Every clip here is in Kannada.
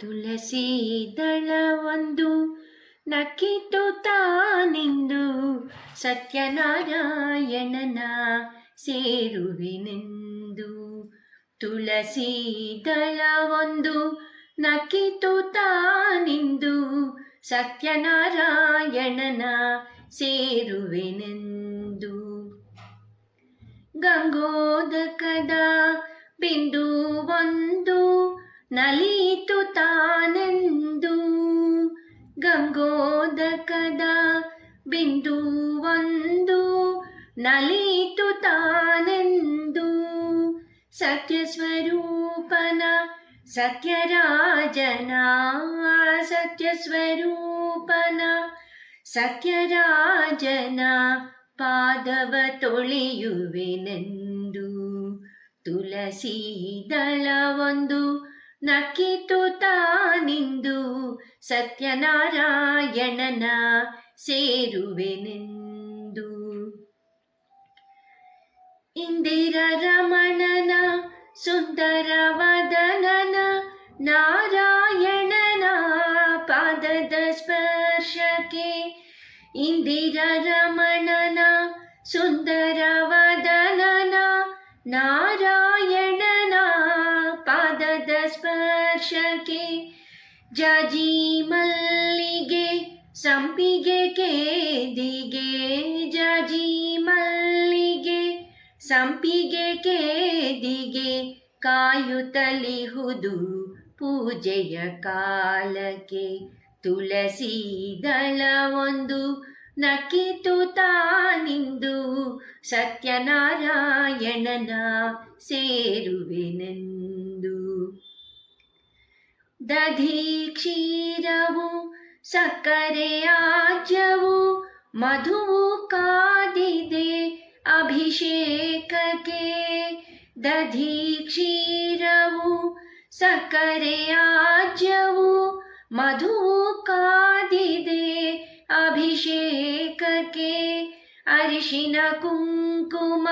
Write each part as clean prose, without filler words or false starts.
ತುಳಸಿ ದಳವೊಂದು ನಕ್ಕಿತು ತಾನಿಂದು ಸತ್ಯನಾರಾಯಣನ ಸೇರುವೆನೆಂದು. ತುಳಸಿ ದಳವೊಂದು ನಕ್ಕಿತು ತಾನಿಂದು ಸತ್ಯನಾರಾಯಣನ ಸೇರುವೆನೆಂದು. ಗಂಗೋದಕದ ಬಿಂದುವೊಂದು ನಲಿಯಿತು ತಾನೆಂದು. ಗಂಗೋದಕದ ಬಿಂದುವೊಂದು ನಲಿಯಿತು ತಾನೆಂದು. ಸತ್ಯಸ್ವರೂಪನ ಸತ್ಯರಾಜನ ಸತ್ಯಸ್ವರೂಪನ ಸತ್ಯರಾಜನ ಪಾದವ ತೊಳೆಯುವೆನೆಂದು. ತುಳಸಿ ದಳವೊಂದು ನಕ್ಕಿತು ತಾನಿಂದು ಸತ್ಯನಾರಾಯಣನ ಸೇರುವೆನೆಂದು. ಇಂದಿರ ರಮಣನ ಸುಂದರ ವದನನ ನಾರಾಯಣನ ಪಾದದ ಸ್ಪರ್ಶಕ್ಕೆ. ಇಂದಿರ ರಮಣನ ಸುಂದರ ವದನನ ನಾರಾಯಣನ ಪಾದದ ಸ್ಪರ್ಶಕ್ಕೆ. ಜಾಜಿ ಮಲ್ಲಿಗೆ ಸಂಪಿಗೆ ಕೇದಿಗೆ. ಜಾಜಿ ಮಲ್ಲಿಗೆ ಸಂಪಿಗೆ ಕೇದಿಗೆ ಕಾಯುತ್ತಲಿಹುದು ಪೂಜೆಯ ಕಾಲಕ್ಕೆ. ತುಳಸಿ ದಳವೊಂದು ನಕ್ಕಿತು ತಾನಿಂದು ಸತ್ಯನಾರಾಯಣನ ಸೇರುವೆನೆಂದು. ದಧಿ ಕ್ಷೀರವು ಸಕ್ಕರೆ ಆಜ್ಯವು ಮಧುವು ಕಾದಿದೆ ಅಭಿಷೇಕಕ್ಕೆ. ದಧಿ ಕ್ಷೀರವು ಸಕ್ಕರೆ ಆಜ್ಯವು ಮಧುವು ಕಾದಿದೆ ಅಭಿಷೇಕಕ್ಕೆ. ಅರಿಶಿನ ಕುಂಕುಮ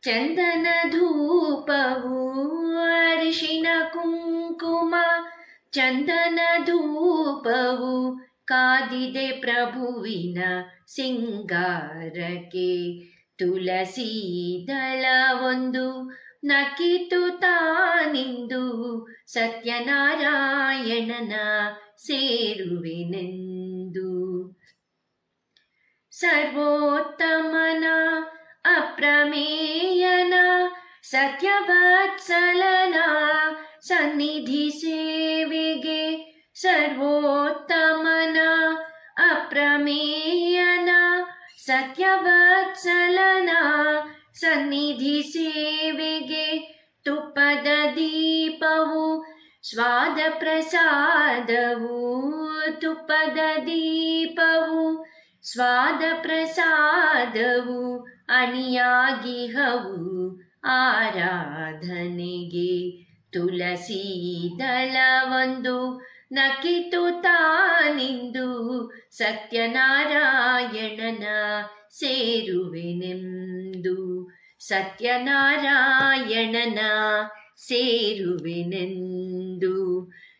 ಚಂದನ ಧೂಪವು. ಅರಿಶಿನ ಕುಂಕುಮ ಚಂದನ ಧೂಪವು ಕಾದಿದೆ ಪ್ರಭುವಿನ ಸಿಂಗಾರಕ್ಕೆ. ತುಳಸಿ ದಳವೊಂದು ನಕ್ಕಿತು ತಾನಿಂದು ಸತ್ಯನಾರಾಯಣನ ಸೇರುವೆನೆಂದು. ಸರ್ವೋತ್ತಮನ ಅಪ್ರಮೇಯನ ಸತ್ಯವತ್ಸಲನ ಸನ್ನಿಧಿ ಸೇವೆಗೆ. ಸರ್ವೋತ್ತಮನ ಅಪ್ರಮೇಯನ ಸತ್ಯವತ್ಸಲನ ಸನ್ನಿಧಿ ಸೇವೆಗೆ. ತುಪ್ಪದ ದೀಪವು ಸ್ವಾದ ಪ್ರಸಾದವು. ತುಪ್ಪದ ದೀಪವು ಸ್ವಾದ ಪ್ರಸಾದವು ಅಣಿಯಾಗಿಹವು ಆರಾಧನೆಗೆ. ತುಳಸಿ ದಳವೊಂದು ನಕ್ಕಿತು ತಾನಿಂದು ಸತ್ಯನಾರಾಯಣನ ಸೇರುವೆನೆಂದು. ಸತ್ಯನಾರಾಯಣನ ಸೇರುವೆನೆಂದು.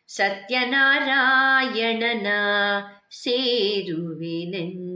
ಸತ್ಯನಾರಾಯಣನ ಸೇರುವೆನೆಂದು.